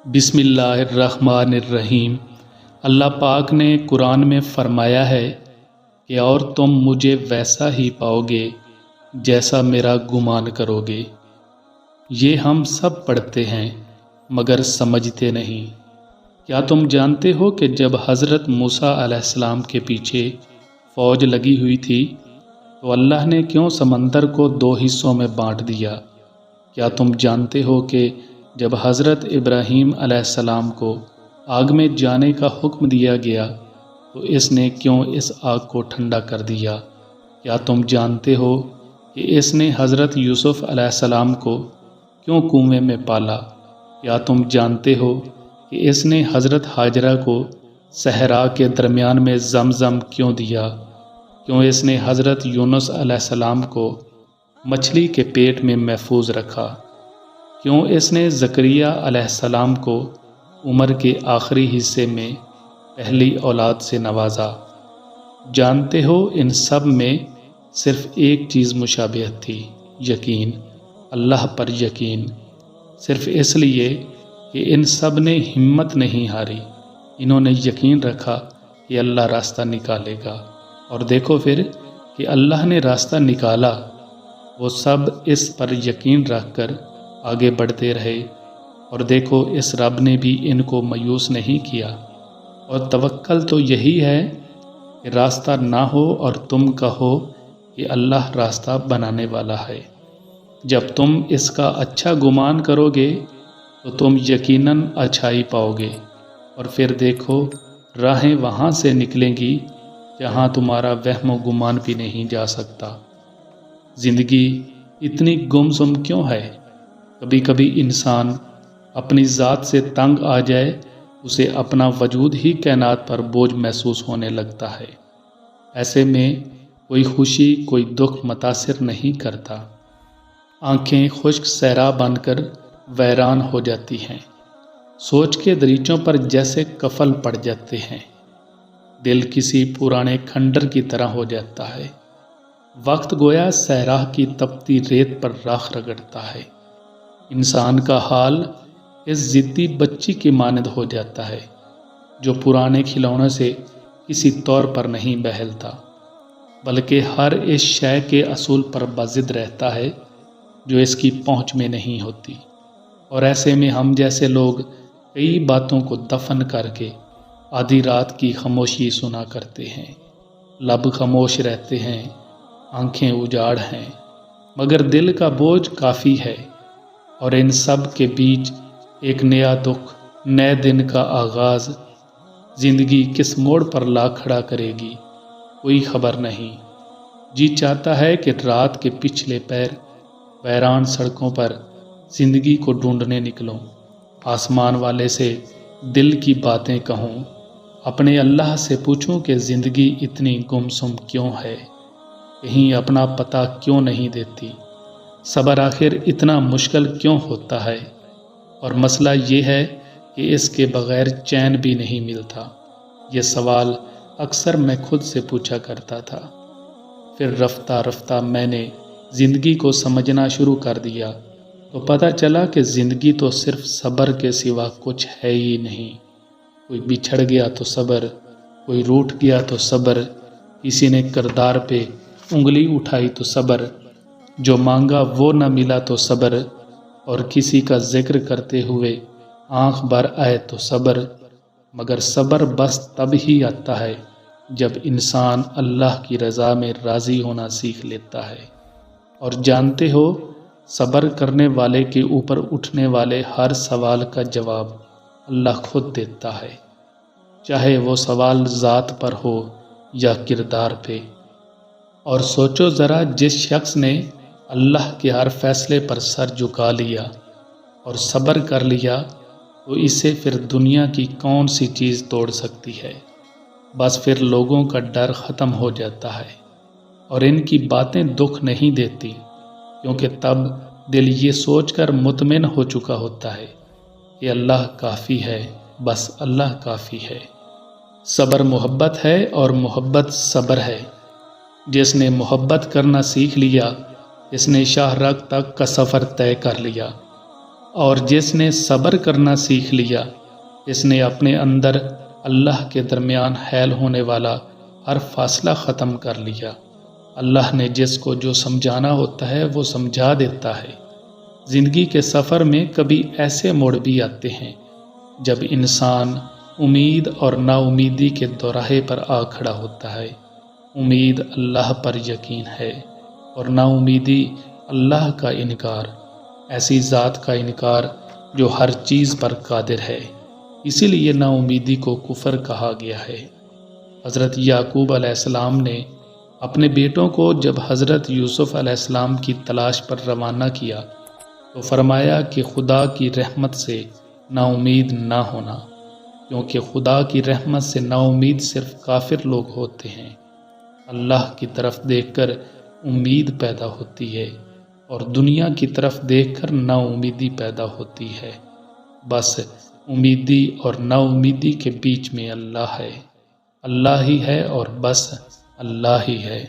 بسم اللہ الرحمن الرحیم۔ اللہ پاک نے قرآن میں فرمایا ہے کہ اور تم مجھے ویسا ہی پاؤ گے جیسا میرا گمان کرو گے۔ یہ ہم سب پڑھتے ہیں مگر سمجھتے نہیں۔ کیا تم جانتے ہو کہ جب حضرت موسیٰ علیہ السلام کے پیچھے فوج لگی ہوئی تھی تو اللہ نے کیوں سمندر کو 2 حصوں میں بانٹ دیا؟ کیا تم جانتے ہو کہ جب حضرت ابراہیم علیہ السلام کو آگ میں جانے کا حکم دیا گیا تو اس نے کیوں اس آگ کو ٹھنڈا کر دیا؟ کیا تم جانتے ہو کہ اس نے حضرت یوسف علیہ السلام کو کیوں کنویں میں پالا؟ کیا تم جانتے ہو کہ اس نے حضرت ہاجرہ کو صحرا کے درمیان میں زمزم کیوں دیا؟ کیوں اس نے حضرت یونس علیہ السلام کو مچھلی کے پیٹ میں محفوظ رکھا؟ کیوں اس نے زکریا علیہ السلام کو عمر کے آخری حصے میں پہلی اولاد سے نوازا؟ جانتے ہو ان سب میں صرف ایک چیز مشابہت تھی، یقین، اللہ پر یقین۔ صرف اس لیے کہ ان سب نے ہمت نہیں ہاری، انہوں نے یقین رکھا کہ اللہ راستہ نکالے گا، اور دیکھو پھر کہ اللہ نے راستہ نکالا۔ وہ سب اس پر یقین رکھ کر آگے بڑھتے رہے، اور دیکھو اس رب نے بھی ان کو مایوس نہیں کیا۔ اور توکل تو یہی ہے کہ راستہ نہ ہو اور تم کہو کہ اللہ راستہ بنانے والا ہے۔ جب تم اس کا اچھا گمان کرو گے تو تم یقیناً اچھائی پاؤ گے، اور پھر دیکھو راہیں وہاں سے نکلیں گی جہاں تمہارا وہم و گمان بھی نہیں جا سکتا۔ زندگی اتنی گمسم کیوں ہے؟ کبھی کبھی انسان اپنی ذات سے تنگ آ جائے، اسے اپنا وجود ہی کائنات پر بوجھ محسوس ہونے لگتا ہے۔ ایسے میں کوئی خوشی کوئی دکھ متاثر نہیں کرتا۔ آنکھیں خشک صحرا بن کر ویران ہو جاتی ہیں، سوچ کے دریچوں پر جیسے قفل پڑ جاتے ہیں۔ دل کسی پرانے کھنڈر کی طرح ہو جاتا ہے۔ وقت گویا صحرا کی تپتی ریت پر راکھ رگڑتا ہے۔ انسان کا حال اس ضدی بچی کی مانند ہو جاتا ہے جو پرانے کھلونوں سے کسی طور پر نہیں بہلتا، بلکہ ہر اس شے کے اصول پر بضد رہتا ہے جو اس کی پہنچ میں نہیں ہوتی۔ اور ایسے میں ہم جیسے لوگ کئی باتوں کو دفن کر کے آدھی رات کی خاموشی سنا کرتے ہیں۔ لب خاموش رہتے ہیں، آنکھیں اجاڑ ہیں، مگر دل کا بوجھ کافی ہے۔ اور ان سب کے بیچ ایک نیا دکھ، نئے دن کا آغاز۔ زندگی کس موڑ پر لا کھڑا کرے گی کوئی خبر نہیں۔ جی چاہتا ہے کہ رات کے پچھلے پہر ویران سڑکوں پر زندگی کو ڈھونڈنے نکلوں، آسمان والے سے دل کی باتیں کہوں، اپنے اللہ سے پوچھوں کہ زندگی اتنی گمسم کیوں ہے، کہیں اپنا پتہ کیوں نہیں دیتی، صبر آخر اتنا مشکل کیوں ہوتا ہے، اور مسئلہ یہ ہے کہ اس کے بغیر چین بھی نہیں ملتا۔ یہ سوال اکثر میں خود سے پوچھا کرتا تھا۔ پھر رفتہ رفتہ میں نے زندگی کو سمجھنا شروع کر دیا تو پتہ چلا کہ زندگی تو صرف صبر کے سوا کچھ ہے ہی نہیں۔ کوئی بچھڑ گیا تو صبر، کوئی روٹھ گیا تو صبر، کسی نے کردار پہ انگلی اٹھائی تو صبر، جو مانگا وہ نہ ملا تو صبر، اور کسی کا ذکر کرتے ہوئے آنکھ بھر آئے تو صبر۔ مگر صبر بس تب ہی آتا ہے جب انسان اللہ کی رضا میں راضی ہونا سیکھ لیتا ہے۔ اور جانتے ہو صبر کرنے والے کے اوپر اٹھنے والے ہر سوال کا جواب اللہ خود دیتا ہے، چاہے وہ سوال ذات پر ہو یا کردار پہ۔ اور سوچو ذرا، جس شخص نے اللہ کے ہر فیصلے پر سر جھکا لیا اور صبر کر لیا تو اسے پھر دنیا کی کون سی چیز توڑ سکتی ہے؟ بس پھر لوگوں کا ڈر ختم ہو جاتا ہے، اور ان کی باتیں دکھ نہیں دیتی، کیونکہ تب دل یہ سوچ کر مطمئن ہو چکا ہوتا ہے کہ اللہ کافی ہے، بس اللہ کافی ہے۔ صبر محبت ہے اور محبت صبر ہے۔ جس نے محبت کرنا سیکھ لیا، اس نے شاہ راہ تک کا سفر طے کر لیا۔ اور جس نے صبر کرنا سیکھ لیا، جس نے اپنے اندر اللہ کے درمیان حائل ہونے والا ہر فاصلہ ختم کر لیا، اللہ نے جس کو جو سمجھانا ہوتا ہے وہ سمجھا دیتا ہے۔ زندگی کے سفر میں کبھی ایسے موڑ بھی آتے ہیں جب انسان امید اور نا امیدی کے دوراہے پر آ کھڑا ہوتا ہے۔ امید اللہ پر یقین ہے اور نا امیدی اللہ کا انکار، ایسی ذات کا انکار جو ہر چیز پر قادر ہے۔ اسی لیے نا امیدی کو کفر کہا گیا ہے۔ حضرت یعقوب علیہ السلام نے اپنے بیٹوں کو جب حضرت یوسف علیہ السلام کی تلاش پر روانہ کیا تو فرمایا کہ خدا کی رحمت سے نا امید نہ ہونا، کیونکہ خدا کی رحمت سے نا امید صرف کافر لوگ ہوتے ہیں۔ اللہ کی طرف دیکھ کر امید پیدا ہوتی ہے اور دنیا کی طرف دیکھ کر نا امیدی پیدا ہوتی ہے۔ بس امیدی اور نا امیدی کے بیچ میں اللہ ہے، اللہ ہی ہے اور بس اللہ ہی ہے۔